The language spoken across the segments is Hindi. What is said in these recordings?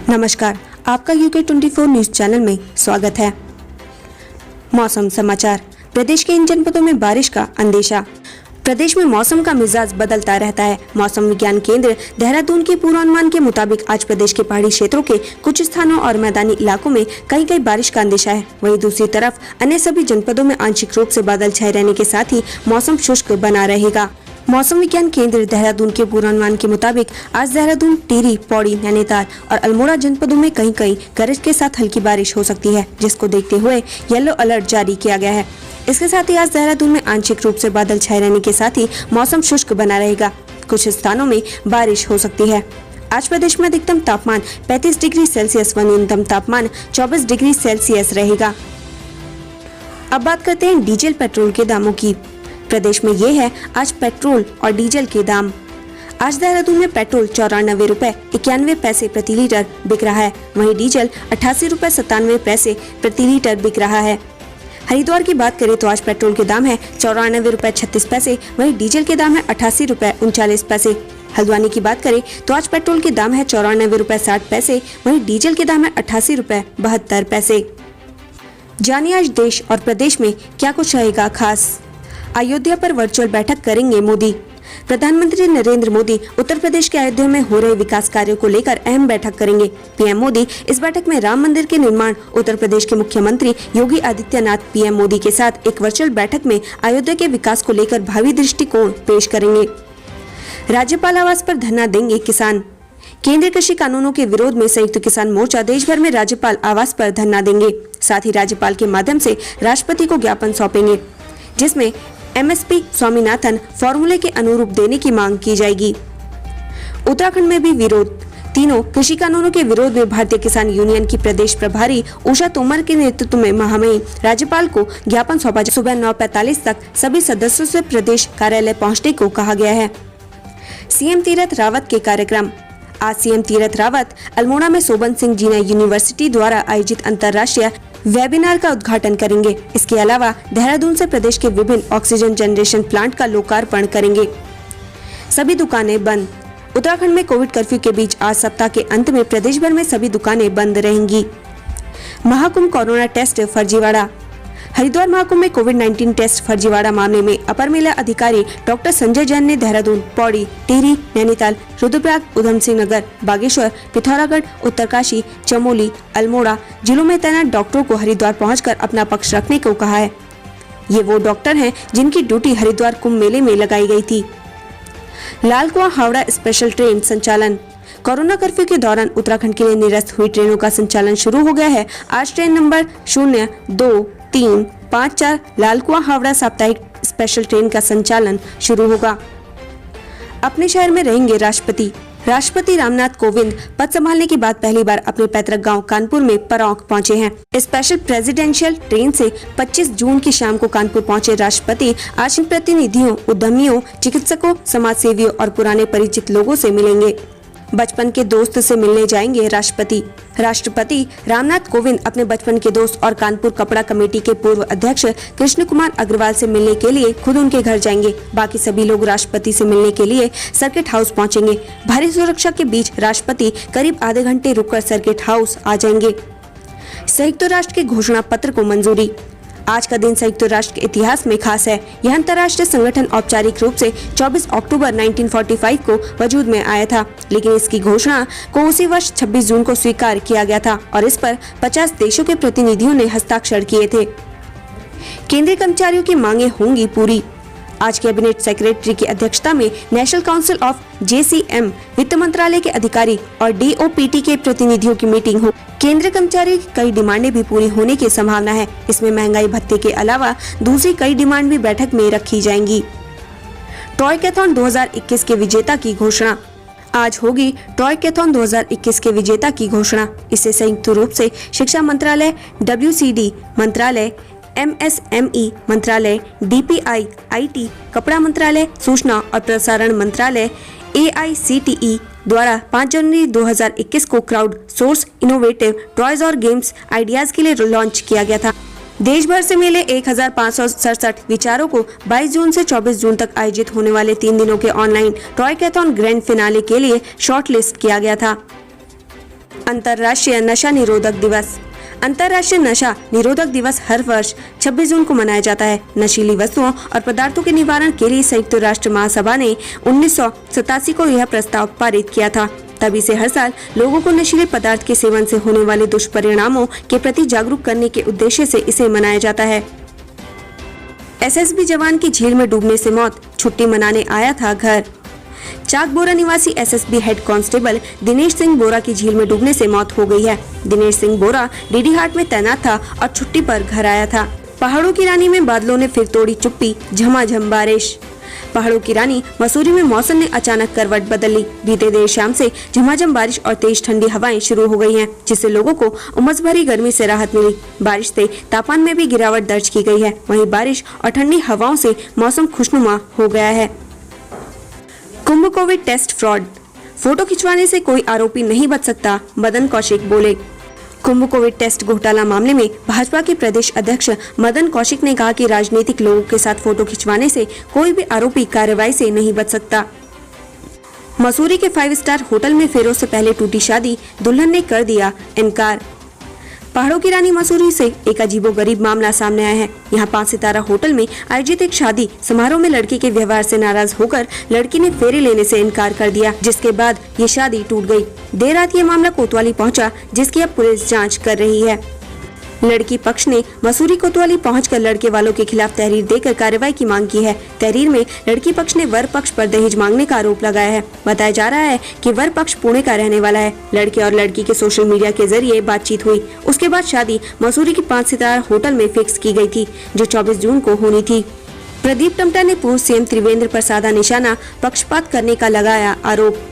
नमस्कार, आपका यूके 24 न्यूज चैनल में स्वागत है। मौसम समाचार। प्रदेश के इन जनपदों में बारिश का अंदेशा। प्रदेश में मौसम का मिजाज बदलता रहता है। मौसम विज्ञान केंद्र देहरादून के पूर्वानुमान के मुताबिक आज प्रदेश के पहाड़ी क्षेत्रों के कुछ स्थानों और मैदानी इलाकों में कहीं बारिश का अंदेशा है। वहीं दूसरी तरफ अन्य सभी जनपदों में आंशिक रूप से बादल छाए रहने के साथ ही मौसम शुष्क बना रहेगा। मौसम विज्ञान केंद्र देहरादून के पूर्वानुमान के मुताबिक आज देहरादून, टिहरी, पौड़ी, नैनीताल और अल्मोड़ा जनपदों में कहीं गरज के साथ हल्की बारिश हो सकती है, जिसको देखते हुए येलो अलर्ट जारी किया गया है। इसके साथ ही आज देहरादून में आंशिक रूप से बादल छाए रहने के साथ ही मौसम शुष्क बना रहेगा। कुछ स्थानों में बारिश हो सकती है। आज प्रदेश में अधिकतम तापमान 35 डिग्री सेल्सियस व न्यूनतम तापमान 24 डिग्री सेल्सियस रहेगा। अब बात करते हैं डीजल पेट्रोल के दामों की। प्रदेश में ये है आज पेट्रोल और डीजल के दाम। आज देहरादून में पेट्रोल 94 रुपए 91 पैसे प्रति लीटर बिक रहा है। वहीं डीजल 88 रुपए 97 पैसे प्रति लीटर बिक रहा है। हरिद्वार की बात करें तो आज पेट्रोल के दाम है 94 रुपए 36 पैसे, वहीं डीजल के दाम है 88 रुपए 39 पैसे। हल्द्वानी की बात करें तो आज पेट्रोल के दाम है 94 रुपए 60 पैसे, वहीं डीजल के दाम है 88 रुपए 72 पैसे। जानिए आज देश और प्रदेश में क्या कुछ रहेगा खास। अयोध्या पर वर्चुअल बैठक करेंगे मोदी। प्रधानमंत्री नरेंद्र मोदी उत्तर प्रदेश के अयोध्या में हो रहे विकास कार्यों को लेकर अहम बैठक करेंगे। पीएम मोदी इस बैठक में राम मंदिर के निर्माण, उत्तर प्रदेश के मुख्यमंत्री योगी आदित्यनाथ पीएम मोदी के साथ एक वर्चुअल बैठक में अयोध्या के विकास को लेकर भावी दृष्टिकोण पेश करेंगे। राज्यपाल आवास पर धरना देंगे किसान। केंद्रीय कृषि कानूनों के विरोध में संयुक्त किसान मोर्चा देश भर में राज्यपाल आवास पर धरना देंगे। साथ ही राज्यपाल के माध्यम से राष्ट्रपति को ज्ञापन सौंपेंगे, जिसमें एमएसपी स्वामीनाथन फॉर्मूले के अनुरूप देने की मांग की जाएगी। उत्तराखंड में भी विरोध। तीनों कृषि कानूनों के विरोध में भारतीय किसान यूनियन की प्रदेश प्रभारी उषा तोमर के नेतृत्व में महामहिम राज्यपाल को ज्ञापन सौंपा। सुबह 9:45 तक सभी सदस्यों से प्रदेश कार्यालय पहुंचने को कहा गया है। सीएम तीरथ रावत के कार्यक्रम। आज सीएम तीरथ रावत अल्मोड़ा में सोबन सिंह जीना यूनिवर्सिटी द्वारा आयोजित अंतर्राष्ट्रीय वेबिनार का उद्घाटन करेंगे। इसके अलावा देहरादून से प्रदेश के विभिन्न ऑक्सीजन जनरेशन प्लांट का लोकार्पण करेंगे। सभी दुकानें बंद। उत्तराखंड में कोविड कर्फ्यू के बीच आज सप्ताह के अंत में प्रदेश भर में सभी दुकानें बंद रहेंगी। महाकुंभ कोरोना टेस्ट फर्जीवाड़ा। हरिद्वार महाकुंभ में कोविड-19 टेस्ट फर्जीवाड़ा मामले में अपर मेला अधिकारी डॉक्टर संजय जैन ने देहरादून, पौड़ी, टिहरी, नैनीताल, रुद्रप्रयाग, उधम सिंह नगर, बागेश्वर, पिथौरागढ़, उत्तरकाशी, चमोली, अल्मोड़ा जिलों में तैनात डॉक्टरों को हरिद्वार पहुंचकर अपना पक्ष रखने को कहा है। ये वो डॉक्टर हैं जिनकी ड्यूटी हरिद्वार कुंभ मेले में लगाई गई थी। लाल कुआं हावड़ा स्पेशल ट्रेन संचालन। कोरोना कर्फ्यू के दौरान उत्तराखंड के लिए निरस्त हुई ट्रेनों का संचालन शुरू हो गया है। आज ट्रेन नंबर 02-354 लाल कुआं हावड़ा साप्ताहिक स्पेशल ट्रेन का संचालन शुरू होगा। अपने शहर में रहेंगे राष्ट्रपति। राष्ट्रपति रामनाथ कोविंद पद संभालने के बाद पहली बार अपने पैतृक गांव कानपुर में परौंक पहुंचे हैं। स्पेशल प्रेसिडेंशियल ट्रेन से 25 जून की शाम को कानपुर पहुंचे राष्ट्रपति आज प्रतिनिधियों, उद्यमियों, चिकित्सकों, समाज सेवियों और पुराने परिचित लोगों से मिलेंगे। बचपन के दोस्त से मिलने जाएंगे राष्ट्रपति। राष्ट्रपति रामनाथ कोविंद अपने बचपन के दोस्त और कानपुर कपड़ा कमेटी के पूर्व अध्यक्ष कृष्ण कुमार अग्रवाल से मिलने के लिए खुद उनके घर जाएंगे। बाकी सभी लोग राष्ट्रपति से मिलने के लिए सर्किट हाउस पहुंचेंगे। भारी सुरक्षा के बीच राष्ट्रपति करीब आधे घंटे रुककर सर्किट हाउस आ जाएंगे। संयुक्त राष्ट्र के घोषणा पत्र को मंजूरी। आज का दिन संयुक्त राष्ट्र के इतिहास में खास है। यह अंतर्राष्ट्रीय संगठन औपचारिक रूप से 24 अक्टूबर 1945 को वजूद में आया था, लेकिन इसकी घोषणा को उसी वर्ष 26 जून को स्वीकार किया गया था और इस पर 50 देशों के प्रतिनिधियों ने हस्ताक्षर किए थे। केंद्रीय कर्मचारियों की मांगे होंगी पूरी। आज कैबिनेट सेक्रेटरी की अध्यक्षता में नेशनल काउंसिल ऑफ JCM, वित्त मंत्रालय के अधिकारी और DOPT के प्रतिनिधियों की मीटिंग हो। केंद्रीय कर्मचारियों की कई डिमांडें भी पूरी होने की संभावना है। इसमें महंगाई भत्ते के अलावा दूसरी कई डिमांड भी बैठक में रखी जाएंगी। टॉयकैथॉन 2021 के विजेता की घोषणा। आज होगी टॉयकैथॉन 2021 के विजेता की घोषणा। इसे संयुक्त रूप से शिक्षा मंत्रालय, WCD मंत्रालय, MSME मंत्रालय, DPI, IT, कपड़ा मंत्रालय, सूचना और प्रसारण मंत्रालय, AICTE, द्वारा 5 जनवरी 2021 को क्राउड सोर्स इनोवेटिव टॉयज और गेम्स आइडियाज के लिए लॉन्च किया गया था। देश भर से मिले 1567 विचारों को 22 जून से 24 जून तक आयोजित होने वाले 3 दिनों के ऑनलाइन टॉय कैथॉन ग्रैंड फिनाले के लिए शॉर्टलिस्ट किया गया था। अंतर्राष्ट्रीय नशा निरोधक दिवस। अंतर्राष्ट्रीय नशा निरोधक दिवस हर वर्ष 26 जून को मनाया जाता है। नशीली वस्तुओं और पदार्थों के निवारण के लिए संयुक्त राष्ट्र महासभा ने 1987 को यह प्रस्ताव पारित किया था। तभी से हर साल लोगों को नशीले पदार्थ के सेवन से होने वाले दुष्परिणामों के प्रति जागरूक करने के उद्देश्य से इसे मनाया जाता है। एसएसबी जवान की झील में डूबने से मौत, छुट्टी मनाने आया था घर। चाक बोरा निवासी SSB head constable Dinesh Singh Bora की झील में डूबने से मौत हो गई है। दिनेश सिंह बोरा डीडी हाट में तैनात था और छुट्टी पर घर आया था। पहाड़ों की रानी में बादलों ने फिर तोड़ी चुप्पी, झमाझम बारिश। पहाड़ों की रानी मसूरी में मौसम ने अचानक करवट बदल ली। बीते देर शाम से झमाझम बारिश और तेज ठंडी हवाएं शुरू हो गई हैं, जिससे लोगों को उमस भरी गर्मी से राहत मिली। बारिश से तापमान में भी गिरावट दर्ज की गई है। वहीं बारिश और ठंडी हवाओं से मौसम खुशनुमा हो गया है। कुंभ कोविड टेस्ट फ्रॉड। फोटो खिंचवाने से कोई आरोपी नहीं बच सकता, मदन कौशिक बोले। कुंभ कोविड टेस्ट घोटाला मामले में भाजपा के प्रदेश अध्यक्ष मदन कौशिक ने कहा कि राजनीतिक लोगों के साथ फोटो खिंचवाने से कोई भी आरोपी कार्रवाई से नहीं बच सकता। मसूरी के 5 स्टार होटल में फेरों से पहले टूटी शादी, दुल्हन ने कर दिया इनकार। पहाड़ों की रानी मसूरी से एक अजीबोगरीब मामला सामने आया है। यहाँ 5 सितारा होटल में आयोजित एक शादी समारोह में लड़की के व्यवहार से नाराज होकर लड़की ने फेरे लेने से इनकार कर दिया, जिसके बाद ये शादी टूट गई। देर रात ये मामला कोतवाली पहुंचा, जिसकी अब पुलिस जांच कर रही है। लड़की पक्ष ने मसूरी कोतवाली पहुंचकर लड़के वालों के खिलाफ तहरीर देकर कार्रवाई की मांग की है। तहरीर में लड़की पक्ष ने वर पक्ष पर दहेज मांगने का आरोप लगाया है। बताया जा रहा है कि वर पक्ष पुणे का रहने वाला है। लड़के और लड़की के सोशल मीडिया के जरिए बातचीत हुई। उसके बाद शादी मसूरी की 5 सितारा होटल में फिक्स की गई थी, जो 24 जून को होनी थी। प्रदीप टम्टा ने पूर्व सीएम त्रिवेंद्र पर साधा निशाना, पक्षपात करने का लगाया आरोप।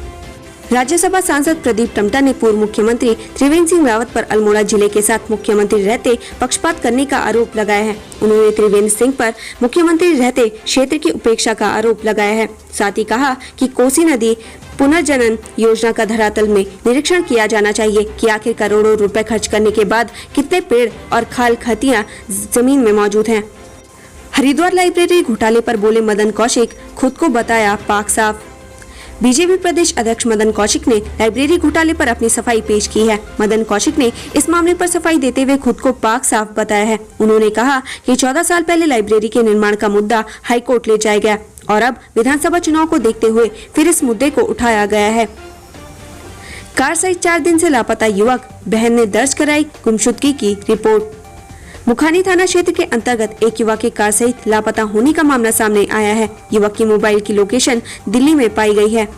राज्यसभा सांसद प्रदीप टम्टा ने पूर्व मुख्यमंत्री त्रिवेंद्र सिंह रावत पर अल्मोड़ा जिले के साथ मुख्यमंत्री रहते पक्षपात करने का आरोप लगाया है। उन्होंने त्रिवेंद्र सिंह पर मुख्यमंत्री रहते क्षेत्र की उपेक्षा का आरोप लगाया है। साथ ही कहा कि कोसी नदी पुनर्जनन योजना का धरातल में निरीक्षण किया जाना चाहिए कि आखिर करोड़ों रुपए खर्च करने के बाद कितने पेड़ और खाल खतियां जमीन में मौजूद हैं। हरिद्वार लाइब्रेरी घोटाले पर बोले मदन कौशिक, खुद को बताया पाक साफ। बीजेपी प्रदेश अध्यक्ष मदन कौशिक ने लाइब्रेरी घोटाले पर अपनी सफाई पेश की है। मदन कौशिक ने इस मामले पर सफाई देते हुए खुद को पाक साफ बताया है। उन्होंने कहा कि 14 साल पहले लाइब्रेरी के निर्माण का मुद्दा हाईकोर्ट ले जाया गया और अब विधानसभा चुनाव को देखते हुए फिर इस मुद्दे को उठाया गया है। कार सहित 4 दिन से लापता युवक, बहन ने दर्ज कराई गुमशुदगी की रिपोर्ट। मुखानी थाना क्षेत्र के अंतर्गत एक युवक के कार सहित लापता होने का मामला सामने आया है। युवक की मोबाइल की लोकेशन दिल्ली में पाई गई है।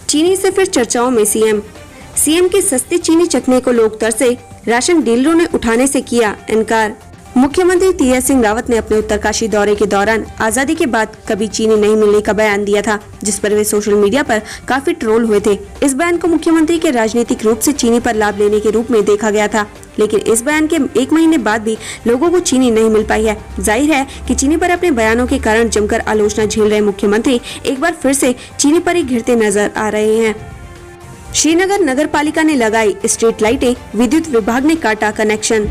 चीनी से फिर चर्चाओं में सीएम के सस्ते चीनी चखने को लोग तरसे, राशन डीलरों ने उठाने से किया इनकार। मुख्यमंत्री तीरथ सिंह रावत ने अपने उत्तरकाशी दौरे के दौरान आजादी के बाद कभी चीनी नहीं मिलने का बयान दिया था, जिस पर वे सोशल मीडिया पर काफी ट्रोल हुए थे। इस बयान को मुख्यमंत्री के राजनीतिक रूप से चीनी पर लाभ लेने के रूप में देखा गया था, लेकिन इस बयान के 1 महीने बाद भी लोगों को चीनी नहीं मिल पाई है। जाहिर है कि चीनी पर अपने बयानों के कारण जमकर आलोचना झेल रहे मुख्यमंत्री एक बार फिर से चीनी पर ही घिरते नजर आ रहे हैं। श्रीनगर नगर पालिका ने लगाई स्ट्रीट लाइटें, विद्युत विभाग ने काटा कनेक्शन।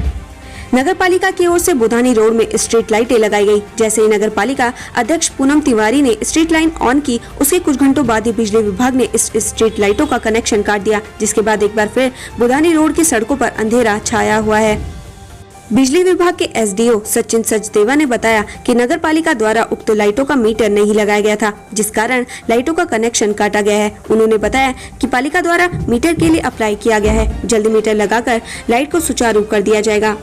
नगर पालिका की ओर से बुधानी रोड में स्ट्रीट लाइटें लगाई गई। जैसे ही नगर पालिका अध्यक्ष पूनम तिवारी ने स्ट्रीट लाइन ऑन की, उसके कुछ घंटों बाद ही बिजली विभाग ने इस स्ट्रीट लाइटों का कनेक्शन काट दिया, जिसके बाद एक बार फिर बुधानी रोड की सड़कों पर अंधेरा छाया हुआ है। बिजली विभाग के एसडीओ सचिन सचदेवा ने बताया कि नगर पालिका द्वारा उक्त लाइटों का मीटर नहीं लगाया गया था, जिस कारण लाइटों का कनेक्शन काटा गया है। उन्होंने बताया कि पालिका द्वारा मीटर के लिए अप्लाई किया गया है। जल्द मीटर लगाकर लाइट को सुचारू कर दिया जाएगा।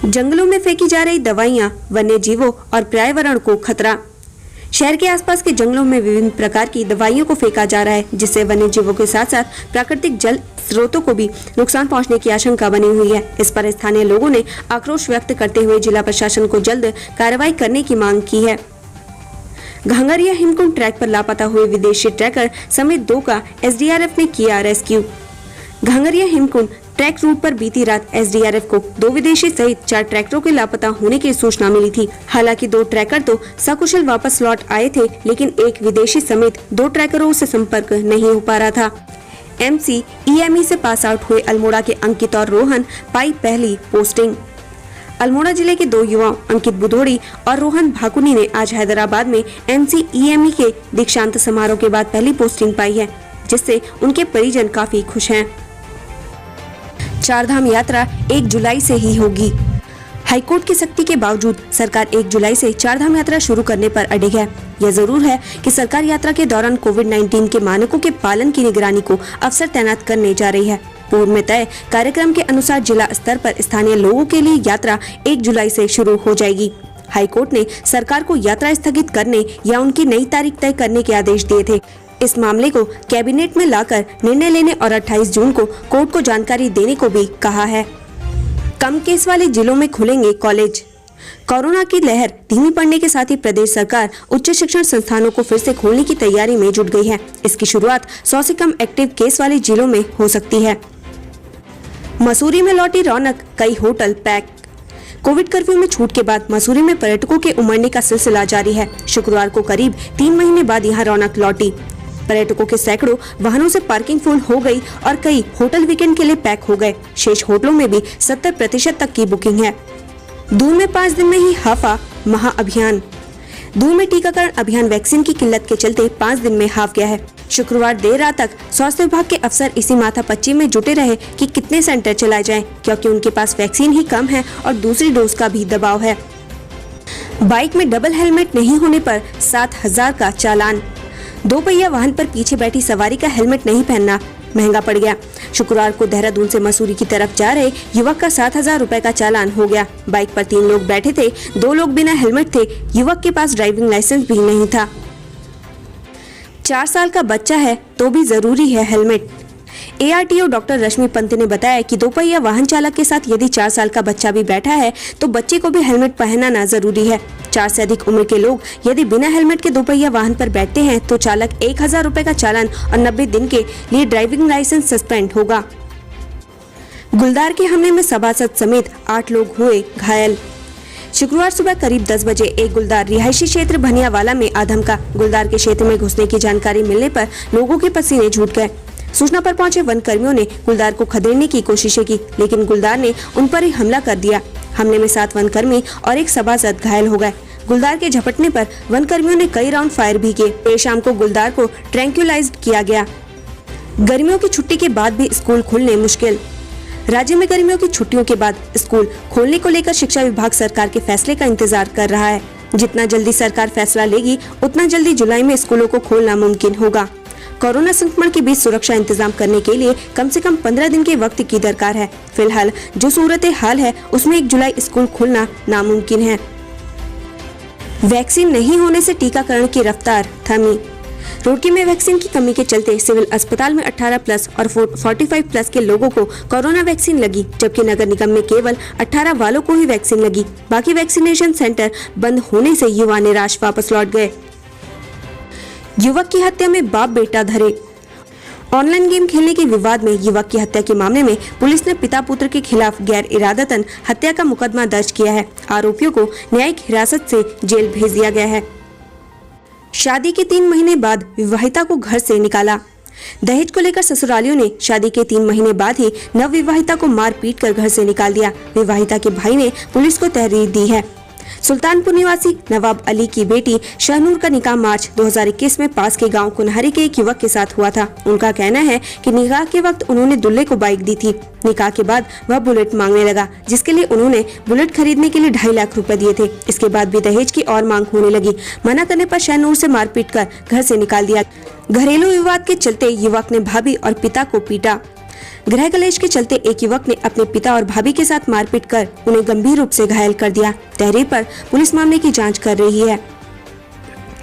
जंगलों में फेंकी जा रही दवाइयां, वन्य जीवों और पर्यावरण को खतरा। शहर के आसपास के जंगलों में विभिन्न प्रकार की दवाइयों को फेंका जा रहा है, जिससे वन्य जीवों के साथ साथ प्राकृतिक जल स्रोतों को भी नुकसान पहुंचने की आशंका बनी हुई है। इस पर स्थानीय लोगों ने आक्रोश व्यक्त करते हुए जिला प्रशासन को जल्द कार्रवाई करने की मांग की है। घांगरिया हिमकुंड ट्रैक पर लापता हुए विदेशी ट्रैकर समेत 2 का एसडीआरएफ ने किया rescue. Ghangaria Hemkund track route पर बीती रात एसडीआरएफ को 2 विदेशी सहित 4 ट्रैकरों के लापता होने की सूचना मिली थी। हालांकि 2 ट्रैकर तो सकुशल वापस लौट आए थे, लेकिन एक विदेशी समेत 2 ट्रैकरों से संपर्क नहीं हो पा रहा था। MCEME से पास आउट हुए अल्मोड़ा के अंकित और रोहन पाई पहली पोस्टिंग। अल्मोड़ा जिले के 2 युवाओं अंकित बुधोड़ी और रोहन भाकुनी ने आज हैदराबाद में MCEME के दीक्षांत समारोह के बाद पहली पोस्टिंग पाई है, जिससे उनके परिजन काफी खुश हैं। चारधाम यात्रा 1 जुलाई से ही होगी। हाईकोर्ट की सख्ती के बावजूद सरकार 1 जुलाई से चारधाम यात्रा शुरू करने पर अडिग है। यह जरूर है कि सरकार यात्रा के दौरान कोविड-19 के मानकों के पालन की निगरानी को अफसर तैनात करने जा रही है। पूर्व में तय कार्यक्रम के अनुसार जिला स्तर पर स्थानीय लोगों के लिए यात्रा 1 जुलाई से शुरू हो जाएगी। हाईकोर्ट ने सरकार को यात्रा स्थगित करने या उनकी नई तारीख तय करने के आदेश दिए थे। इस मामले को कैबिनेट में लाकर निर्णय लेने और 28 जून को कोर्ट को जानकारी देने को भी कहा है। कम केस वाले जिलों में खुलेंगे कॉलेज। कोरोना की लहर धीमी पड़ने के साथ ही प्रदेश सरकार उच्च शिक्षण संस्थानों को फिर से खोलने की तैयारी में जुट गई है। इसकी शुरुआत 100 से कम एक्टिव केस वाले जिलों में हो सकती है। मसूरी में लौटी रौनक, कई होटल पैक। कोविड कर्फ्यू में छूट के बाद मसूरी में पर्यटकों के उमड़ने का सिलसिला जारी है। शुक्रवार को करीब 3 महीने बाद यहाँ रौनक लौटी। पर्यटकों के सैकड़ों वाहनों से पार्किंग फुल हो गई और कई होटल वीकेंड के लिए पैक हो गए। शेष होटलों में भी 70% तक की बुकिंग है। दूर में 5 दिन में ही हाफा महाअभियान। दूर में टीकाकरण अभियान वैक्सीन की किल्लत के चलते 5 दिन में हाफ गया है। शुक्रवार देर रात तक स्वास्थ्य विभाग के अफसर इसी माथापच्ची में जुटे रहे कि कितने सेंटर चलाए जाएं, क्योंकि उनके पास वैक्सीन ही कम है और दूसरी डोज का भी दबाव है। बाइक में डबल हेलमेट नहीं होने पर 7,000 का चालान। 2 पहिया वाहन पर पीछे बैठी सवारी का हेलमेट नहीं पहनना महंगा पड़ गया। शुक्रवार को देहरादून से मसूरी की तरफ जा रहे युवक का 7,000 रुपए का चालान हो गया। बाइक पर 3 लोग बैठे थे, 2 लोग बिना हेलमेट थे। युवक के पास ड्राइविंग लाइसेंस भी नहीं था। 4 साल का बच्चा है तो भी जरूरी है हेलमेट। ARTO डॉक्टर रश्मि पंत ने बताया कि 2 पहिया वाहन चालक के साथ यदि 4 साल का बच्चा भी बैठा है तो बच्चे को भी हेलमेट पहनाना जरूरी है। 4 से अधिक उम्र के लोग यदि बिना हेलमेट के 2 पहिया वाहन पर बैठते हैं तो चालक 1,000 रुपए का चालान और 90 दिन के लिए ड्राइविंग लाइसेंस सस्पेंड होगा। गुलदार के हमले में सभासद समेत 8 लोग हुए घायल। शुक्रवार सुबह करीब 10 बजे एक गुलदार रिहायशी क्षेत्र भनियावाला में आधमका। गुलदार के क्षेत्र में घुसने की जानकारी मिलने पर लोगों के पसीने छूट गए। सूचना पर पहुंचे वन कर्मियों ने गुलदार को खदेड़ने की कोशिशें की, लेकिन गुलदार ने उन पर ही हमला कर दिया। हमले में 7 वन कर्मी और एक सभासद घायल हो गए। गुलदार के झपटने पर वन कर्मियों ने कई राउंड फायर भी किए। देर शाम को गुलदार को ट्रैंक्यूलाइज्ड किया गया। गर्मियों की छुट्टी के बाद भी स्कूल खुलने मुश्किल। राज्य में गर्मियों की छुट्टियों के बाद स्कूल खोलने को लेकर शिक्षा विभाग सरकार के फैसले का इंतजार कर रहा है। जितना जल्दी सरकार फैसला लेगी उतना जल्दी जुलाई में स्कूलों को खोलना मुमकिन होगा। कोरोना संक्रमण के बीच सुरक्षा इंतजाम करने के लिए कम से कम 15 दिन के वक्त की दरकार है। फिलहाल जो सूरत हाल है उसमें 1 जुलाई स्कूल खुलना नामुमकिन है। वैक्सीन नहीं होने से टीकाकरण की रफ्तार थमी। रुड़की में वैक्सीन की कमी के चलते सिविल अस्पताल में 18 प्लस और 45 प्लस के लोगों को कोरोना वैक्सीन लगी, जबकि नगर निगम में केवल 18 वालों को ही वैक्सीन लगी। बाकी वैक्सीनेशन सेंटर बंद होने से युवा निराश वापस लौट गए। युवक की हत्या में बाप बेटा धरे। ऑनलाइन गेम खेलने के विवाद में युवक की हत्या के मामले में पुलिस ने पिता पुत्र के खिलाफ गैर इरादतन हत्या का मुकदमा दर्ज किया है। आरोपियों को न्यायिक हिरासत से जेल भेज दिया गया है। शादी के 3 महीने बाद विवाहिता को घर से निकाला। दहेज को लेकर ससुरालियों ने शादी के 3 महीने बाद ही नवविवाहिता को मार पीट कर घर से निकाल दिया। विवाहिता के भाई ने पुलिस को तहरीर दी है। सुल्तानपुर निवासी नवाब अली की बेटी शहनूर का निकाह मार्च 2021 में पास के गांव कुन्हारी के एक युवक के साथ हुआ था। उनका कहना है कि निकाह के वक्त उन्होंने दूल्हे को बाइक दी थी। निकाह के बाद वह बुलेट मांगने लगा, जिसके लिए उन्होंने बुलेट खरीदने के लिए 2.5 लाख रुपए दिए थे। इसके बाद भी दहेज की और मांग होने लगी। मना करने पर शहनूर से मारपीट कर घर से निकाल दिया। घरेलू विवाद के चलते युवक ने भाभी और पिता को पीटा। गृह कलेश के चलते एक युवक ने अपने पिता और भाभी के साथ मारपीट कर उन्हें गंभीर रूप से घायल कर दिया। तहरीर पर पुलिस मामले की जांच कर रही है।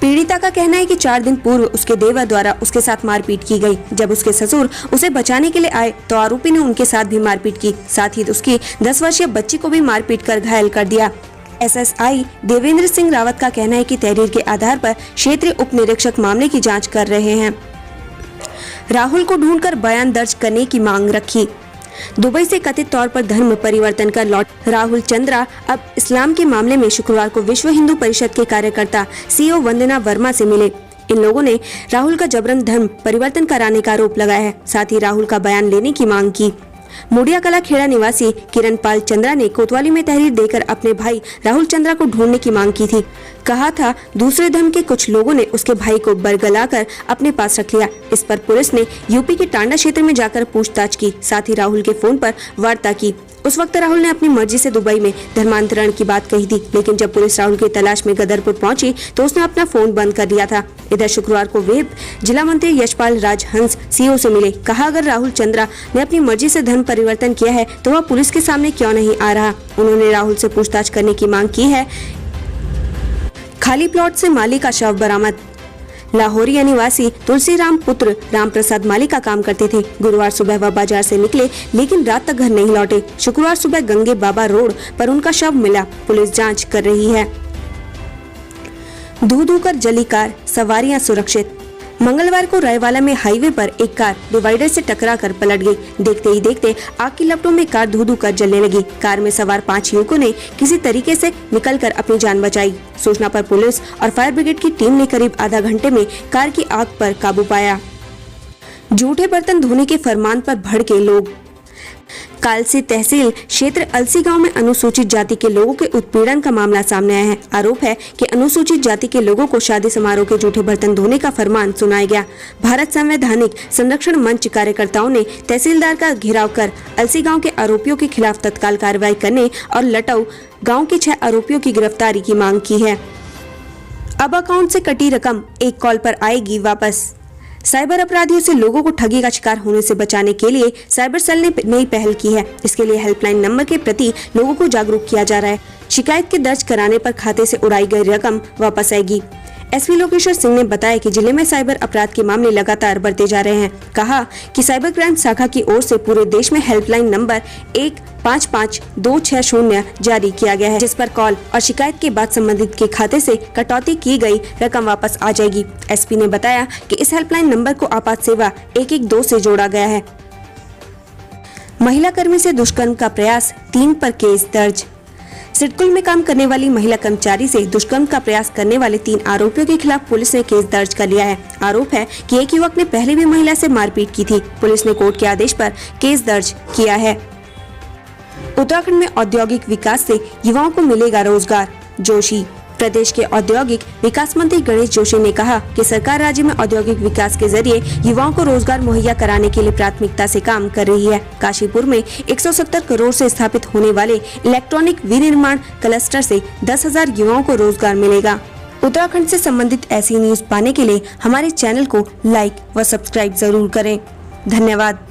पीड़िता का कहना है कि 4 दिन पूर्व उसके देवर द्वारा उसके साथ मारपीट की गई। जब उसके ससुर उसे बचाने के लिए आए तो आरोपी ने उनके साथ भी मारपीट की। साथ ही उसकी 10 वर्षीय बच्ची को भी मारपीट कर घायल कर दिया। SSI देवेंद्र सिंह रावत का कहना है कि तहरीर के आधार पर क्षेत्रीय उप निरीक्षक मामले की जाँच कर रहे हैं। राहुल को ढूंढकर बयान दर्ज करने की मांग रखी। दुबई से कथित तौर पर धर्म परिवर्तन कर लौट राहुल चंद्रा अब इस्लाम के मामले में शुक्रवार को विश्व हिंदू परिषद के कार्यकर्ता CEO वंदना वर्मा से मिले। इन लोगों ने राहुल का जबरन धर्म परिवर्तन कराने का आरोप लगाया है। साथ ही राहुल का बयान लेने की मांग की। मुडिया कला खेड़ा निवासी किरण पाल चंद्रा ने कोतवाली में तहरीर देकर अपने भाई राहुल चंद्रा को ढूंढने की मांग की थी। कहा था दूसरे धर्म के कुछ लोगों ने उसके भाई को बरगलाकर अपने पास रख लिया। इस पर पुलिस ने यूपी के टांडा क्षेत्र में जाकर पूछताछ की, साथ ही राहुल के फोन पर वार्ता की। उस वक्त राहुल ने अपनी मर्जी से दुबई में धर्मांतरण की बात कही थी, लेकिन जब पुलिस राहुल की तलाश में गदरपुर पहुंची तो उसने अपना फोन बंद कर दिया था। इधर शुक्रवार को वे जिला मंत्री यशपाल राजहंस सीओ से मिले। कहा अगर राहुल चंद्रा ने अपनी मर्जी से धर्म परिवर्तन किया है तो वह पुलिस के सामने क्यों नहीं आ रहा। उन्होंने राहुल से पूछताछ करने की मांग की है। खाली प्लॉट से माली का शव बरामद। लाहौरिया निवासी तुलसीराम पुत्र रामप्रसाद माली का काम करते थे। गुरुवार सुबह वह बाजार से निकले लेकिन रात तक घर नहीं लौटे। शुक्रवार सुबह गंगे बाबा रोड पर उनका शव मिला। पुलिस जांच कर रही है। धू धू कर जली कार, सवारियां सुरक्षित। मंगलवार को रायवाला में हाईवे पर एक कार डिवाइडर से टकराकर पलट गई। देखते ही देखते आग की लपटों में कार धू धू कर जलने लगी। कार में सवार 5 युवकों ने किसी तरीके से निकलकर अपनी जान बचाई। सूचना पर पुलिस और फायर ब्रिगेड की टीम ने करीब आधा घंटे में कार की आग पर काबू पाया। जूठे बर्तन धोने के फरमान पर भड़के लोग। कालसी तहसील क्षेत्र अलसी गांव में अनुसूचित जाति के लोगों के उत्पीड़न का मामला सामने आया है। आरोप है कि अनुसूचित जाति के लोगों को शादी समारोह के जूठे बर्तन धोने का फरमान सुनाया गया। भारत संवैधानिक संरक्षण मंच कार्यकर्ताओं ने तहसीलदार का घेराव कर अलसी गांव के आरोपियों के खिलाफ तत्काल कार्रवाई करने और लटाऊ गाँव के 6 आरोपियों की गिरफ्तारी की मांग की है। अब अकाउंट से कटी रकम एक कॉल पर आएगी वापस। साइबर अपराधियों से लोगों को ठगी का शिकार होने से बचाने के लिए साइबर सेल ने नई पहल की है। इसके लिए हेल्पलाइन नंबर के प्रति लोगों को जागरूक किया जा रहा है। शिकायत के दर्ज कराने पर खाते से उड़ाई गई रकम वापस आएगी। एसपी लोकेश्वर सिंह ने बताया कि जिले में साइबर अपराध के मामले लगातार बढ़ते जा रहे हैं। कहा कि साइबर क्राइम शाखा की ओर से पूरे देश में हेल्पलाइन नंबर 155260 जारी किया गया है, जिस पर कॉल और शिकायत के बाद संबंधित के खाते से कटौती की गई रकम वापस आ जाएगी। एसपी ने बताया कि इस हेल्पलाइन नंबर को आपात सेवा 112 से जोड़ा गया है। महिला कर्मी से दुष्कर्म का प्रयास, 3 पर केस दर्ज। सिडकुल में काम करने वाली महिला कर्मचारी से दुष्कर्म का प्रयास करने वाले 3 आरोपियों के खिलाफ पुलिस ने केस दर्ज कर लिया है। आरोप है कि एक युवक ने पहले भी महिला से मारपीट की थी। पुलिस ने कोर्ट के आदेश पर केस दर्ज किया है। उत्तराखंड में औद्योगिक विकास से युवाओं को मिलेगा रोजगार, जोशी। प्रदेश के औद्योगिक विकास मंत्री गणेश जोशी ने कहा कि सरकार राज्य में औद्योगिक विकास के जरिए युवाओं को रोजगार मुहैया कराने के लिए प्राथमिकता से काम कर रही है। काशीपुर में 170 करोड़ से स्थापित होने वाले इलेक्ट्रॉनिक विनिर्माण क्लस्टर से 10,000 युवाओं को रोजगार मिलेगा। उत्तराखंड से संबंधित ऐसी न्यूज पाने के लिए हमारे चैनल को लाइक व सब्सक्राइब जरूर करें। धन्यवाद।